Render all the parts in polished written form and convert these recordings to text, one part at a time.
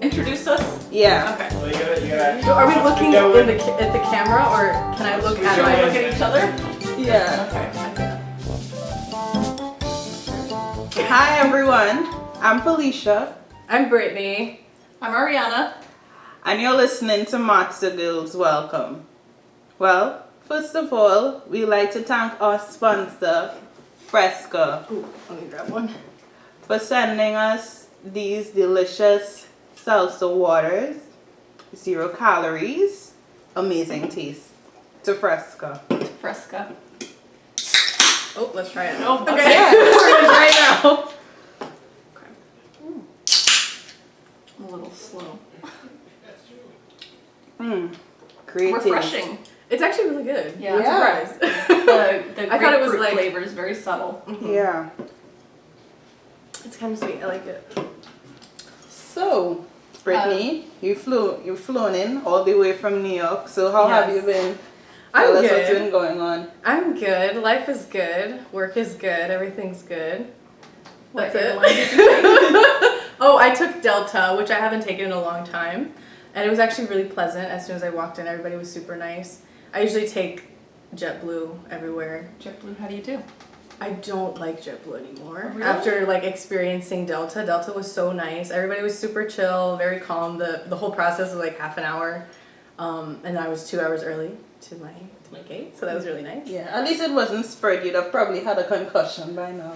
Introduce us? Yeah. Okay. Well, you gotta Are we looking at the camera, or can I look at? Should we look at each other? Yeah. Okay. Hi everyone. I'm Felicia. I'm Brittany. I'm Ariana. And you're listening to Matzo Girls. Welcome. Well, first of all, we'd like to thank our sponsor, Fresca, Ooh, let me grab one. for sending us these delicious salsa waters. 0 calories, amazing taste. To Fresca. Fresca. Oh, let's try it. Oh, okay. Yeah. We're gonna try it now. Okay. I'm a little slow. Great taste. Refreshing. It's actually really good. Yeah. Yeah. I'm surprised. The I thought it was grapefruit like- flavor is very subtle. Yeah. It's kind of sweet. I like it. So, Brittany, you've flown in all the way from New York. So how have Yes. you been? I'm Tell us good. what's been going on. I'm good. Life is good. Work is good. Everything's good. What That's it. airline did you take? Oh, I took Delta, which I haven't taken in a long time. And it was actually really pleasant. As soon as I walked in, everybody was super nice. I usually take JetBlue everywhere. JetBlue, how do you do? I don't like JetBlue anymore. Really? After like experiencing Delta was so nice. Everybody was super chill, very calm. The whole process was like half an hour. And I was 2 hours early to my gate, so that was really nice. Yeah, at least it wasn't spread. You'd have probably had a concussion by now.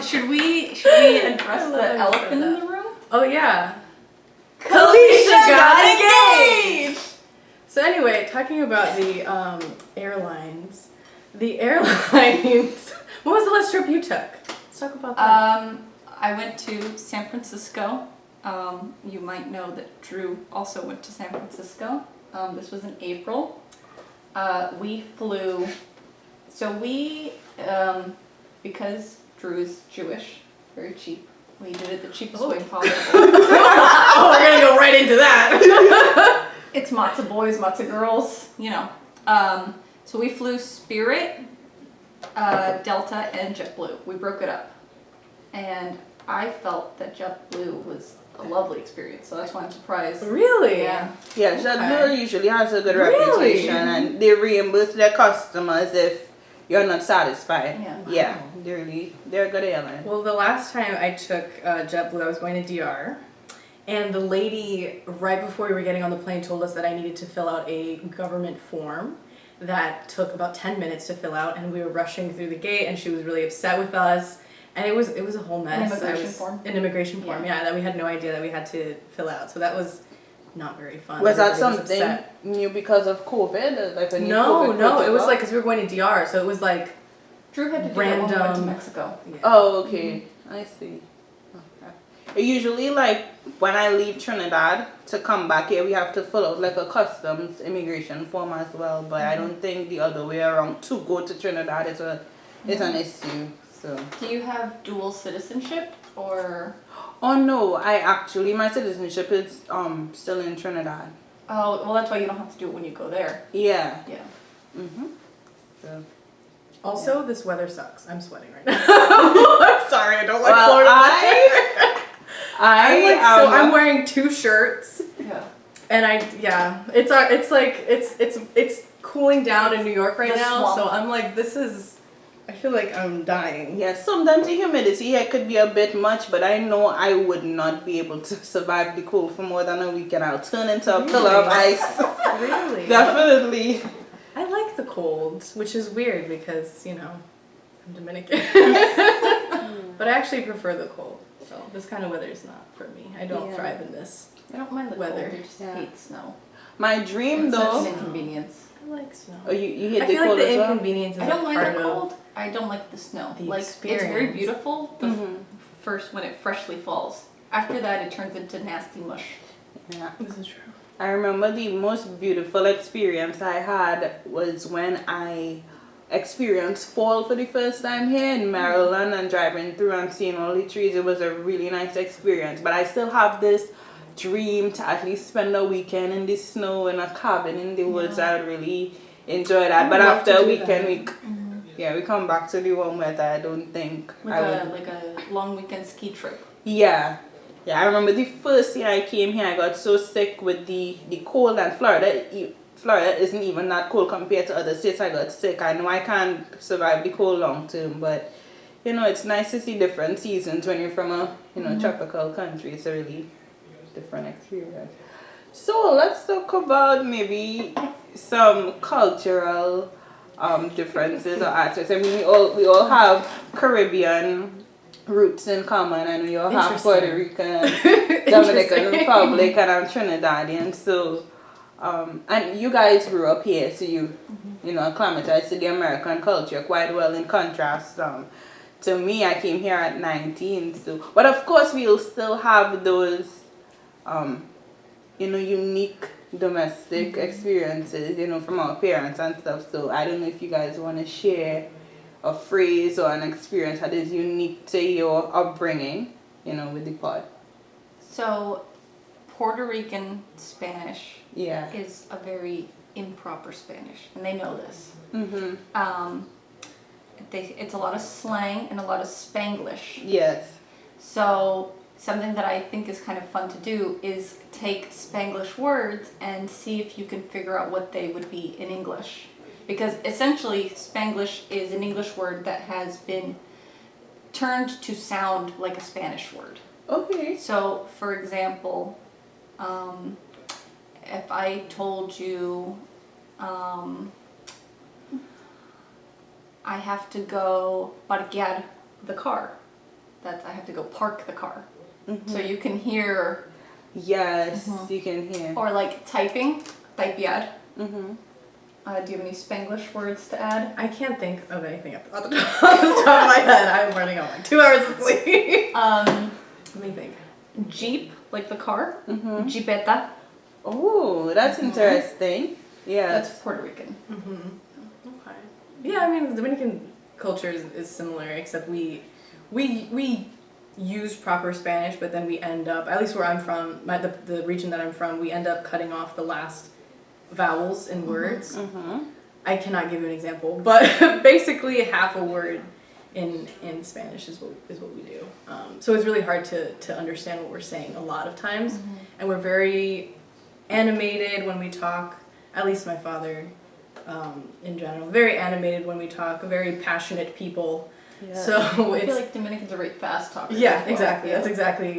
Should we address the love how you elephant said in that. the room? Oh yeah. Kalisha got engaged! So anyway, talking about the airlines. The airlines. When was the last trip you took? Let's talk about that. I went to San Francisco. You might know that Drew also went to San Francisco. This was in April. We flew, so we, because Drew is Jewish, very cheap, we did it the cheapest way possible. Oh, we're gonna go right into that. It's Matzo Boys, Matzo Girls, you know. So we flew Spirit, Delta, and JetBlue. We broke it up. And I felt that JetBlue was a lovely experience, so that's why I'm surprised. Really? Yeah. Yeah, JetBlue usually has a good reputation, and they reimburse their customers if you're not satisfied. Yeah. They're a good airline. Well, the last time I took JetBlue, I was going to DR. And the lady, right before we were getting on the plane, told us that I needed to fill out a government form that took about 10 minutes to fill out, and we were rushing through the gate, and she was really upset with us, and it was a whole mess. An immigration form, yeah, that we had no idea that we had to fill out. So that was not very fun. Was that Everybody something upset. new because of COVID? Like a new No, COVID no, it was protocol? like because we were going to DR, so it was like Drew had to do that when we went to Random. Mexico. yeah. Oh, okay. I see. Okay. Usually, like, when I leave Trinidad to come back here, we have to fill out, like, a customs immigration form as well. But I don't think the other way around to go to Trinidad is an issue. So. Do you have dual citizenship or? Oh, no. My citizenship is still in Trinidad. Oh, well, that's why you don't have to do it when you go there. Yeah. Yeah. Mm-hmm. So. Also, this weather sucks. I'm sweating right now. I'm sorry, I don't like Florida weather. I'm wearing 2 shirts, Yeah. and it's cooling down in New York right The now. swamp. So I'm like, I feel like I'm dying. Yeah, sometimes the humidity here could be a bit much, but I know I would not be able to survive the cold for more than a week, and I'll turn into a pillar of ice. Really? Definitely. I like the cold, which is weird because I'm Dominican, but I actually prefer the cold. So this kind of weather is not for me. I don't Yeah. thrive in this. I don't mind the Weather. cold. I just Yeah. hate snow. My dream, It's such though. an inconvenience. I like snow. Oh, you hate I the feel like cold the as well? inconvenience is I don't a mind part the of cold. I don't like the snow. the Like it's very experience. beautiful first when it freshly falls. After that, it turns into nasty mush. Yeah. This is true. I remember the most beautiful experience I had was when I experienced fall for the first time here in Maryland and driving through and seeing all the trees. It was a really nice experience, but I still have this dream to at least spend a weekend in the snow in a cabin in the woods. I would really enjoy that. I But would love after to a do weekend, that. we come back to the warm weather. I don't think I would. Like a long weekend ski trip. Yeah. Yeah, I remember the first year I came here, I got so sick with the cold, and Florida isn't even that cold compared to other states. I got sick. I know I can't survive the cold long term, but it's nice to see different seasons when you're from a tropical country. It's a really different experience. So let's talk about maybe some cultural differences or aspects. I mean, we all have Caribbean roots in common. I know you all have Puerto Rican, Dominican Republic, and I'm Trinidadian. So, and you guys grew up here, so you acclimatized to the American culture quite well. In contrast, to me, I came here at 19. So, but of course, we'll still have those, unique domestic experiences, from our parents and stuff. So I don't know if you guys want to share a phrase or an experience that is unique to your upbringing, with the pod. So, Puerto Rican Spanish Yeah. is a very improper Spanish, and they know this. Mm-hmm. It's a lot of slang and a lot of Spanglish. Yes. So something that I think is kind of fun to do is take Spanglish words and see if you can figure out what they would be in English. Because essentially Spanglish is an English word that has been turned to sound like a Spanish word. Okay. So, for example, if I told you I have to go parquear the car, I have to go park the car. Mm-hmm. So you can hear. Yes, you can hear. Or like typing, typear. Mm-hmm. Do you have any Spanglish words to add? I can't think of anything off the top of my head. I'm running on like 2 hours of sleep. Let me think. Jeep, like the car. Mm-hmm. Jeepeta. Oh, that's interesting. Yeah. That's Puerto Rican. Okay. Yeah, I mean, the Dominican culture is similar, except we use proper Spanish, but then we end up, at least where I'm from, the region that I'm from, we end up cutting off the last vowels in words. Mm-hmm. I cannot give you an example, but basically half a word in Spanish is what we do. So it's really hard to understand what we're saying a lot of times, and we're very animated when we talk. At least my father, in general, very animated when we talk. Very passionate people. Yeah. So I it's feel like Dominicans are very fast talkers. yeah, as well. exactly. Yeah.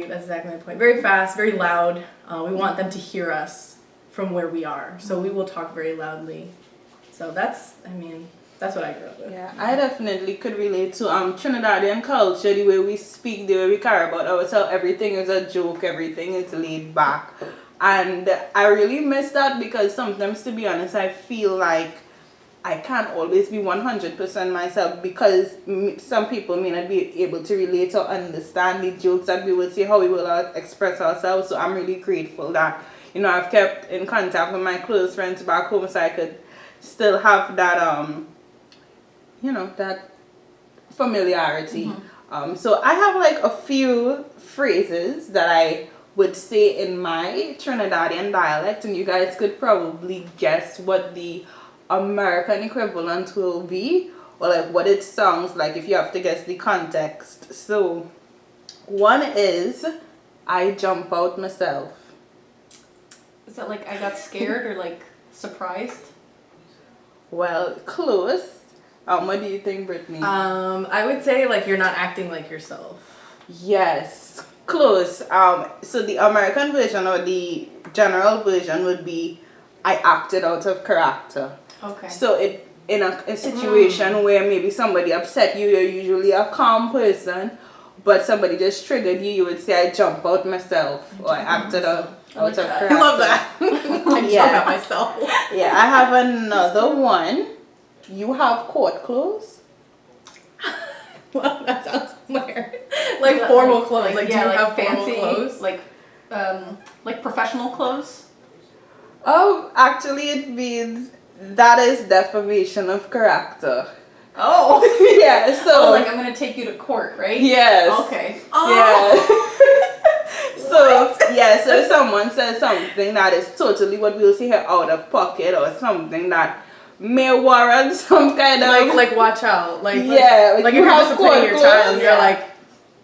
That's exactly my point. Very fast, very loud. We want them to hear us from where we are, so we will talk very loudly. So that's what I grew up with. Yeah, I definitely could relate to Trinidadian culture, the way we speak, the way we care about ourselves. Everything is a joke, everything is laid back. And I really miss that because sometimes, to be honest, I feel like I can't always be 100% myself because some people may not be able to relate or understand the jokes that we will say, how we will express ourselves. So I'm really grateful that, I've kept in contact with my close friends back home so I could still have that, that familiarity. So I have like a few phrases that I would say in my Trinidadian dialect, and you guys could probably guess what the American equivalent will be, or like what it sounds like if you have to guess the context. So one is, I jump out myself. Is that like I got scared or like surprised? Well, close. What do you think, Brittany? I would say like you're not acting like yourself. Yes, close. So the American version or the general version would be, I acted out of character. Okay. So in a situation where maybe somebody upset you, you're usually a calm person, but somebody just triggered you, you would say, I jump out myself, or I acted out of character. I love that. I jump out myself. Yeah, I have another one. You have court clothes? Well, that sounds weird. Like formal clothes. Like, do you have fancy formal clothes? Like professional clothes? Oh, actually it means that is defamation of character. Oh. Yeah, so like I'm gonna take you to court, right? Yes. Okay. Yeah. So so if someone says something that is totally what we'll say here out of pocket, or something that may warrant some kind of like watch out. Like yeah, like if you're disciplining your child, you're Yeah. like,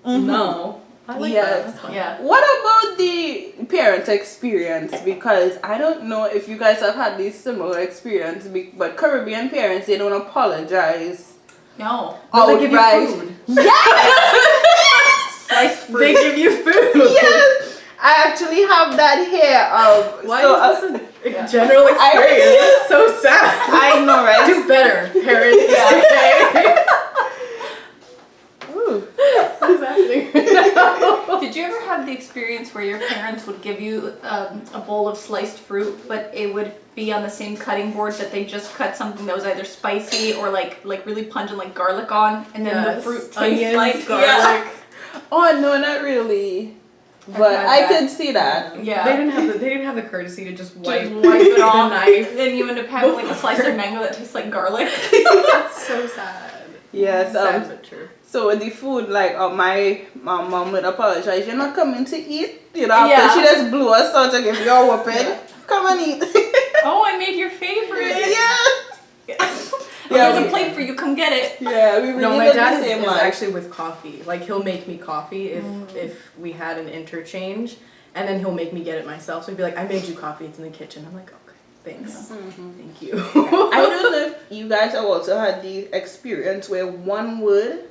no. I like Yes. that. That's fun. Yeah. What about the parent experience? Because I don't know if you guys have had this similar experience, but Caribbean parents, they don't apologize. No. No, they give you outright. food. Yes! Sliced fruit. They give you food. Yes! I actually have that here. Why So, is this a general experience? It's so sad. I know, right? Do better, parents. Okay. Ooh. What is happening? Did you ever have the experience where your parents would give you a bowl of sliced fruit, but it would be on the same cutting board that they just cut something that was either spicy or like really pungent, like garlic on, and then the Yes. fruit tastes Onions, like garlic. Oh no, not really. But had I that. could see that. Yeah. They didn't have the courtesy to just wipe, Just wipe it the off. knife. Then you end up having like a slice of mango that tastes like garlic. That's so sad. Yes. Sad but true. So with the food, like my mom would apologize. You're not coming to eat. You know, after Yeah. she just blew us out to give you a whooping. Come and eat. Oh, I made your favorite. Yeah. There's we- a plate for you. Come get it. Yeah, we really No, my did dad the is, same is life. actually with coffee. Like he'll make me coffee if we had an interchange, and then he'll make me get it myself. So he'd be like, "I made you coffee. It's in the kitchen." I'm like, "Okay, thanks, thank you." I don't know if you guys have also had the experience where one word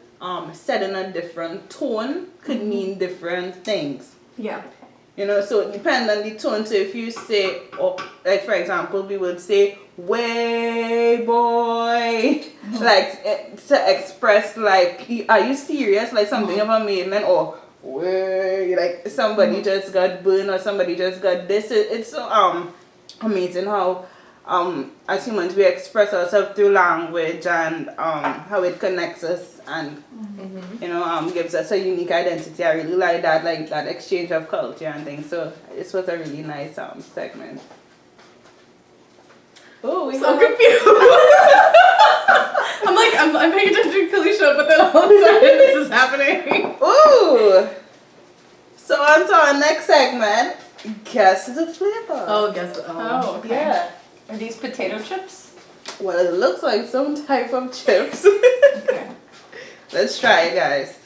said in a different tone could mean different things. Yeah. You know, so it depends on the tone. So if you say, oh, like for example, we would say, way boy, like to express like, are you serious? Like something of a maiden, or way, like somebody just got burned or somebody just got this. It's so amazing how as humans we express ourselves through language and how it connects us and you know gives us a unique identity. I really like that exchange of culture and things. So this was a really nice segment. Oh, we so have confused. I'm like, I'm paying attention to Kalisha, but then all of a sudden this is happening. ooh. So on to our next segment. Guess the flavor. Oh, guess. Oh, okay. yeah. Are these potato chips? Well, it looks like some type of chips. Okay. Let's try it, guys.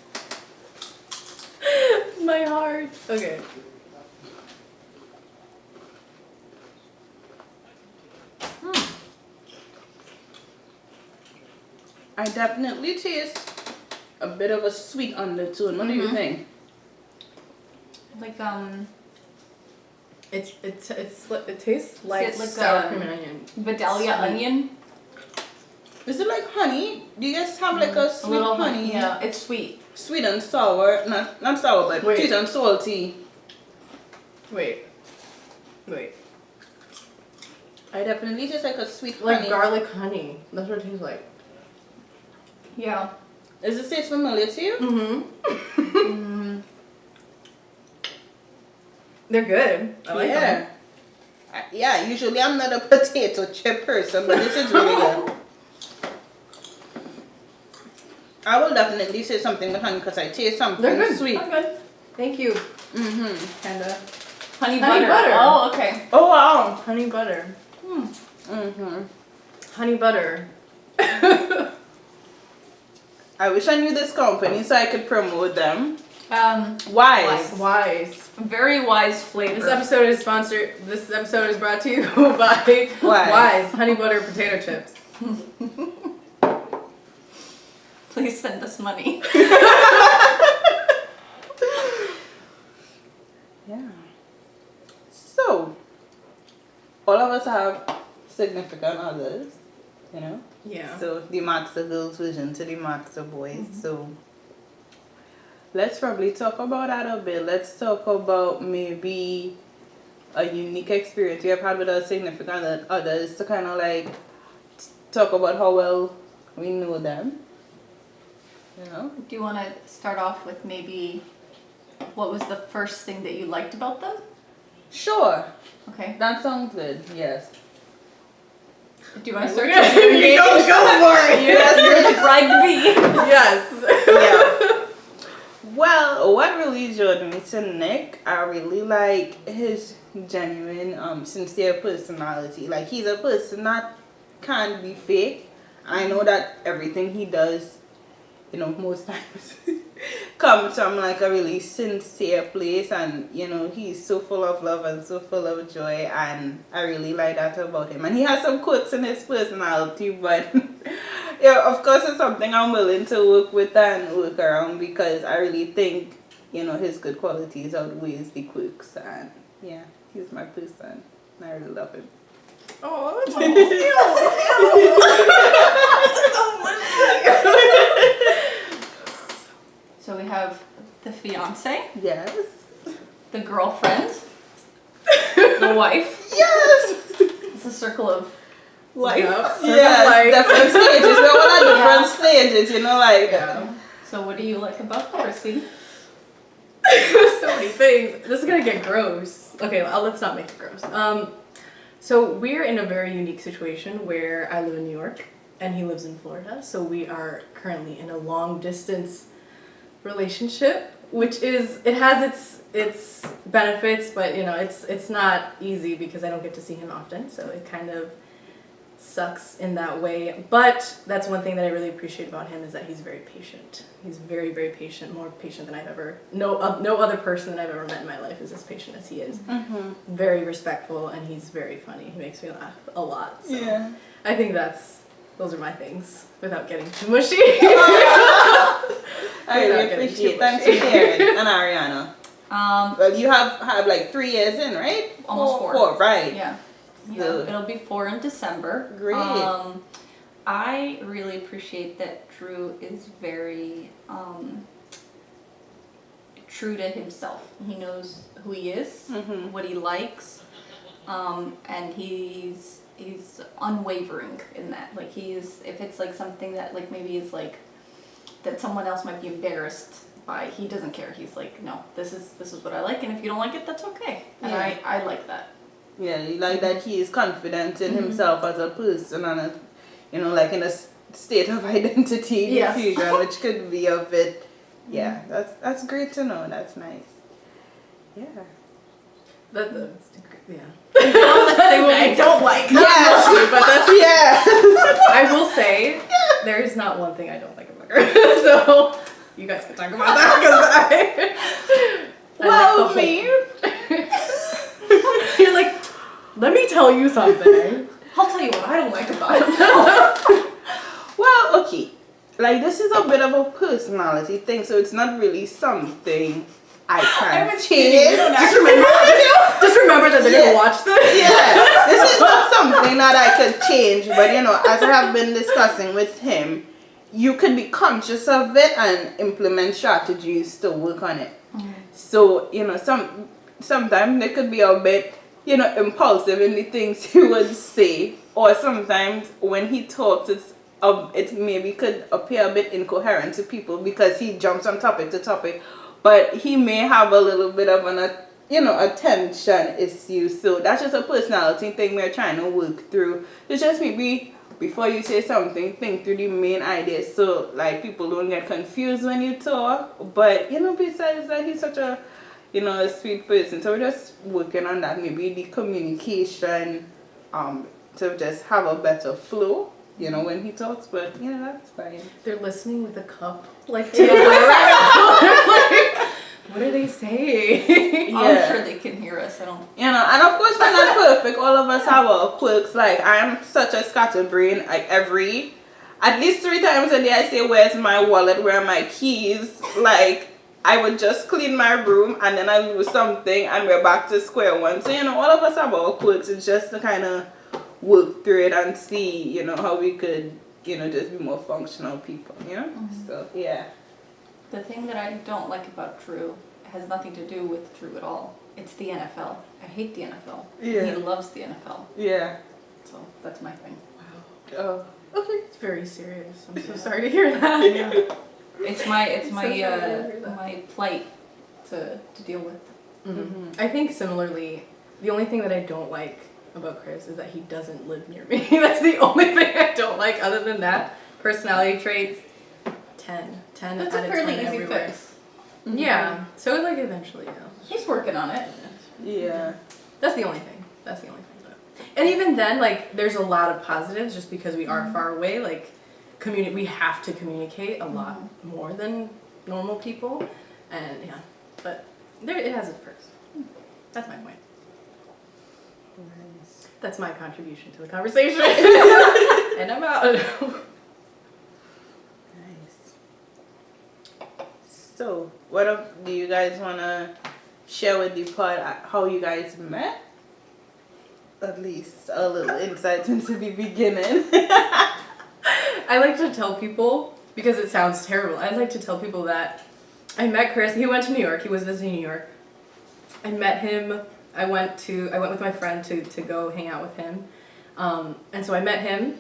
My heart. Okay. I definitely taste a bit of a sweet undertone. What do you think? Like It tastes like, like sour cream and onion. Vidalia Sweet. onion. Is it like honey? Do you guys have like a A sweet little honey? Yeah, it's sweet. Sweet and sour. Not sour, but Wait. sweet and salty. Wait. I definitely taste like a sweet Like honey. garlic honey. That's what it tastes like. Yeah. Does it taste familiar to you? Mm-hmm. They're good. I like them. Yeah, usually I'm not a potato chip person, but this is really good. I will definitely say something with honey because I taste something They're good. sweet. Oh, good. Thank you. Kinda. Honey Honey butter. butter. Oh, okay. Oh wow. Honey butter. Mm-hmm. Honey butter. I wish I knew this company so I could promote them. Wise. Wise. Very wise flavor. This episode is brought to you by Wise Honey Butter Potato Chips. Please send us money. Yeah. So, all of us have significant others, you know? Yeah. So, the Matzo Girls version to the Matzo Boys. So, let's probably talk about that a bit. Let's talk about maybe a unique experience we have had with our significant others to kind of like talk about how well we know them. You know? Do you want to start off with maybe what was the first thing that you liked about them? Sure. Okay. That sounds good. Yes. Do you want to start? You go for it. Yes, you're the bride to be. Yes. Yeah. Well, what really drew me to Nick, I really like his genuine, sincere personality. Like, he's a person that can't be fake. I know that everything he does, most times comes from like a really sincere place, and he's so full of love and so full of joy, and I really like that about him. And he has some quirks in his personality, but yeah, of course it's something I'm willing to work with and work around, because I really think his good qualities outweighs the quirks, and yeah, he's my person. I really love him. Oh, that's So we have the fiance, Yes. the girlfriend, the wife. Yes. It's a circle of life. Yeah, different stages. We're all at different stages, like. Yeah. So what do you like about Chrissy? So many things. This is gonna get gross. Okay, let's not make it gross. So we're in a very unique situation where I live in New York and he lives in Florida. So we are currently in a long distance relationship, which it has its benefits, but it's not easy because I don't get to see him often. So it kind of sucks in that way. But that's one thing that I really appreciate about him, is that he's very patient. He's very, very patient, more patient than I've ever, no other person that I've ever met in my life is as patient as he is. Mm-hmm. Very respectful, and he's very funny. He makes me laugh a lot. So Yeah. I think those are my things without getting too mushy. I really appreciate. Thanks for sharing. And Ariana. Well, you have like 3 years in, right? Almost 4. 4, right? Yeah. So- It'll be 4 in December. Great. I really appreciate that Drew is very true to himself. He knows who he is, Mhm. what he likes, and he's unwavering in that. Like if it's like something that like maybe is like that someone else might be embarrassed by, he doesn't care. He's like, no, this is what I like, and if you don't like it, that's okay. And Yeah. I like that. Yeah, you like that he is confident in himself as a person, and like in a state of identity Yes. diffusion, which could be a bit. Yeah, that's great to know. That's nice. Yeah. Yeah. I don't like. Yeah, But that's yeah. I will say, there's not one thing I don't like about her. So you guys can talk about that because Well, like me. You're like, let me tell you something. I'll tell you what I don't like about him. Well, okay. Like, this is a bit of a personality thing, so it's not really something I can was change. kidding. You don't Just remember that they're Yeah. gonna watch this. Yeah, this is not something that I could change, but as I have been discussing with him, you could be conscious of it and implement strategies to work on it. So, sometimes they could be a bit, impulsive in the things he would say, or sometimes when he talks, it maybe could appear a bit incoherent to people because he jumps from topic to topic, but he may have a little bit of an attention issue. So that's just a personality thing we're trying to work through. It's just maybe before you say something, think through the main idea, so like people don't get confused when you talk. But besides that, he's such a a sweet person, so we're just working on that, maybe the communication to just have a better flow when he talks. But that's fine. They're listening with a cup, like to the right now. What are they saying? I'm sure they can hear us. I don't. And of course we're not perfect. All of us have our quirks. Like, I'm such a scatterbrain. Like, at least 3 times a day I say, where's my wallet, where are my keys? Like, I would just clean my room and then I lose something and we're back to square one. So all of us have our quirks. It's just to kind of work through it and see how we could just be more functional people. So yeah. The thing that I don't like about Drew has nothing to do with Drew at all. It's the NFL. I hate the NFL. Yeah. He loves the NFL. Yeah. So that's my thing. Oh. Okay. It's very serious. I'm so sorry to hear that. Yeah. It's my so sorry to hear that. my plight to deal with. Mm-hmm. I think similarly, the only thing that I don't like about Chris is that he doesn't live near me. That's the only thing I don't like. Other than that, personality traits, 10 That's out a of fairly 10 easy everywhere. fix. Yeah. So like eventually, He's working on it. Yeah. That's the only thing. But And even then, like, there's a lot of positives just because we are far away. Like, we have to communicate a lot more than normal people, and yeah, but it has its perks. That's my point. Nice. That's my contribution to the conversation. And I'm out. Nice. So, do you guys want to share with the pod how you guys met? At least a little insight into the beginning. I like to tell people, because it sounds terrible, I like to tell people that I met Chris. He went to New York. He was visiting New York. I met him. I went with my friend to go hang out with him. And so I met him.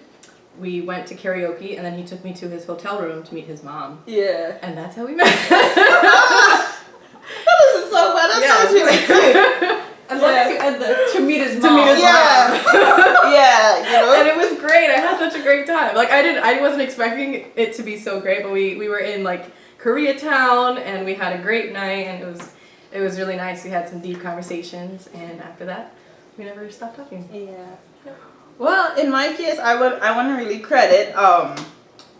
We went to karaoke, and then he took me to his hotel room to meet his mom. Yeah. And that's how we met. That isn't so bad. That sounds really good. I'd like to add to meet his mom. To meet his Yeah. Yeah, you know. And it was great. I had such a great time. Like I wasn't expecting it to be so great, but we were in like Koreatown, and we had a great night, and it was really nice. We had some deep conversations, and after that, we never stopped talking. Yeah. Well, in my case, I want to really credit.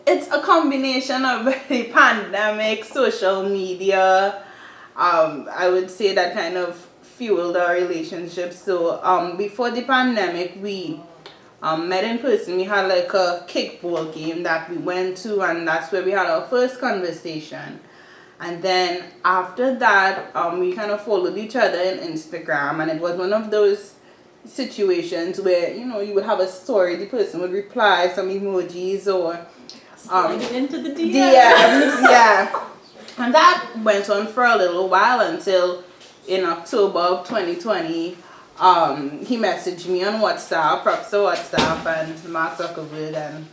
It's a combination of the pandemic, social media. I would say that kind of fueled our relationship. So before the pandemic, we met in person. We had like a kickball game that we went to, and that's where we had our first conversation. And then after that, we kind of followed each other on Instagram, and it was one of those situations where, you know, you would have a story, the person would reply some emojis or Sliding into the DMs. yeah. And that went on for a little while until in October of 2020, he messaged me on WhatsApp, props to WhatsApp and Mark Zuckerberg, and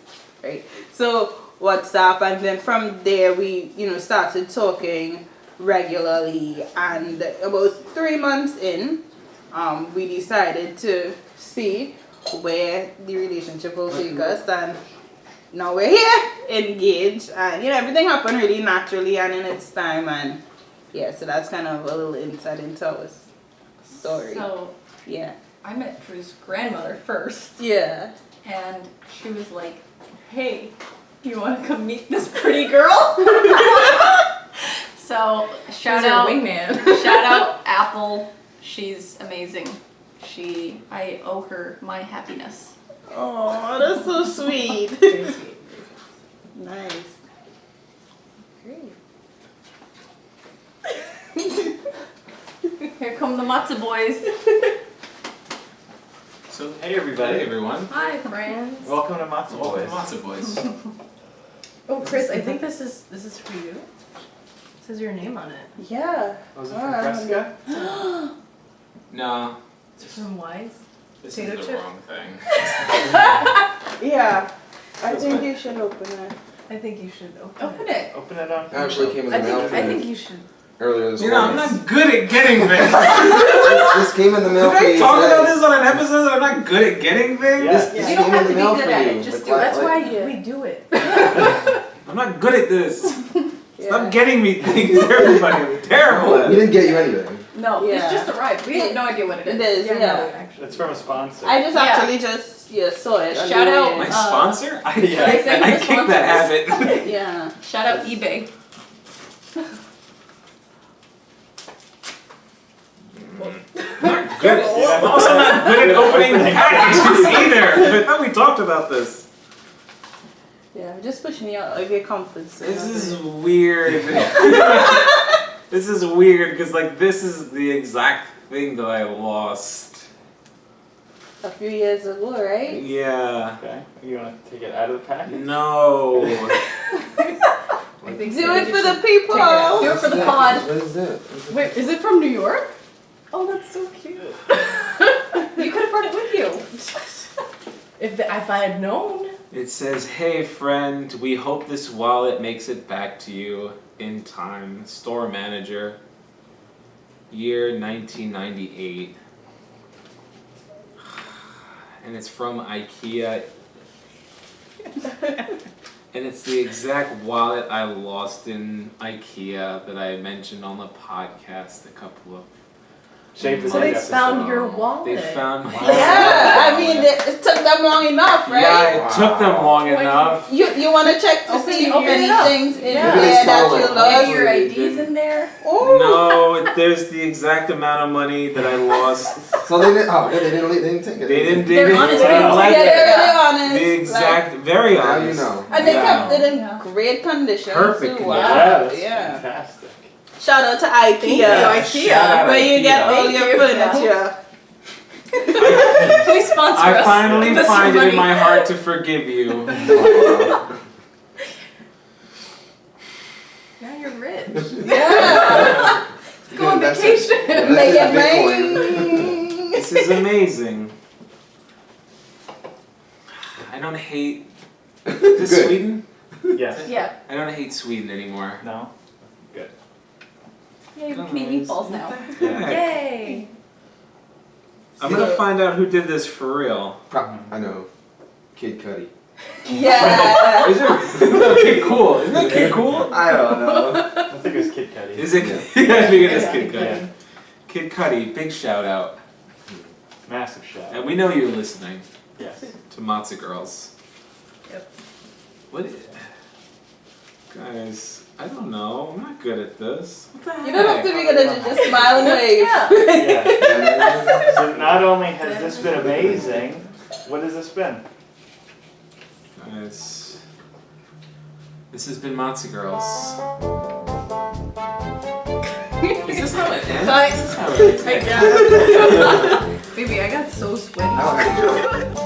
right. So WhatsApp, and then from there we, you know, started talking regularly, and about 3 months in, we decided to see where the relationship will take us, and now we're here, engaged, and you know, everything happened really naturally and in its time, and yeah, so that's kind of a little insight into our story. So Yeah. I met Drew's grandmother first, Yeah. and she was like, "Hey, you want to come meet this pretty girl?" So shout out wingman. Shout out Apple. She's amazing. I owe her my happiness. Oh, that's so sweet. Very sweet. Nice. Great. Here come the Matzo Boys. So, hey everybody. Hey everyone. Hi, friends. Welcome to Matzo Boys. Matzo Boys. Oh, Chris, I think this is for you. It says your name on it. Yeah. Was it from Fresca? No, It's from Wise. this Potato is the chip? wrong thing. Yeah. I That's think fine. you should open it. I think you should open Open it. Open it on. It actually came in the mail for I me think you should. earlier this You know, I'm morning. not good at getting things. This came in the mail Did for you I talk today. about this on an episode that I'm not good at getting things? Yeah. This You don't came have in to the be mail good for at you. it, just Like, do it. That's why Yeah. we do it. I'm not good at this. Yeah. Stop getting me things, everybody. I'm terrible at We it. didn't get you anything. No, Yeah. it's just arrived. We have no idea what it It is. is, yeah. no, actually. It's from a sponsor. I just Yeah. actually just saw it. on Shout the out way. My sponsor? I Thank you, kicked that habit. Yeah. Shout out eBay. Not good at, I'm also not good at opening packages either. I thought we talked about this. Yeah, just pushing you out of your comfort zone. This is weird. This is weird because like this is the exact thing that I lost. a few years ago, right? Yeah. Okay. You want to take it out of the package? No. I think Do so. it for the people. Do it for the pod. What is it? Wait, is it from New York? Oh, that's so cute. You could have brought it with you. If I had known. It says, "Hey friend, we hope this wallet makes it back to you in time. Store manager. Year 1998." And it's from IKEA. And it's the exact wallet I lost in IKEA that I mentioned on the podcast a couple of Shave the So they dick. found your wallet. They found my Yeah, I mean, it took them long enough, right? Yeah, it took them long enough. You want to check to see if open it up. anything's in Yeah. there that you Maybe lost? Your ID's in there. Oh. No, there's the exact amount of money that I lost. So they didn't. Oh, yeah, they didn't take it. They didn't. They They're didn't. honest They didn't girls. let Yeah, it. they're really honest. The exact, very Now honest. you know. And they Yeah. kept it in Yeah. great condition. Perfect too. condition. Wow. Yeah, that's Yeah. fantastic. Shout out to Thank you, IKEA. IKEA. Shout out Where you get IKEA. all Thank your you. furniture. Please sponsor us. I finally Give us some find it in money. my heart to forgive you. Wow. Now you're rich. Yeah. Go on That's vacation. it. Make That's it Bitcoin. rain. This is amazing. I don't hate. Is this Good. Sweden? Yes. Yeah. I don't hate Sweden anymore. No? Good. Yeah, you can eat meatballs now. What the heck? Yay. I'm gonna find out who did this for real. I know. Kid Cudi. Yeah. Is it Kid Cool? Isn't it Kid Cool? I don't know. I think it was Kid Cudi. Is it? Yeah. I think it is Kid Yeah. Cudi. Kid Cudi, big shout out. Massive shout. And we know you're listening Yes. to Matzo Girls. Yep. What? Guys, I don't know. I'm not good at this. What the heck? You don't have to be good at it, just smile and wave. Yeah. Yeah. So not only has this been amazing, what has this been? Guys, this has been Matzo Girls. Is this how it ends? Bye. This is how it ends. I got. Baby, I got so sweaty. I don't have to do it.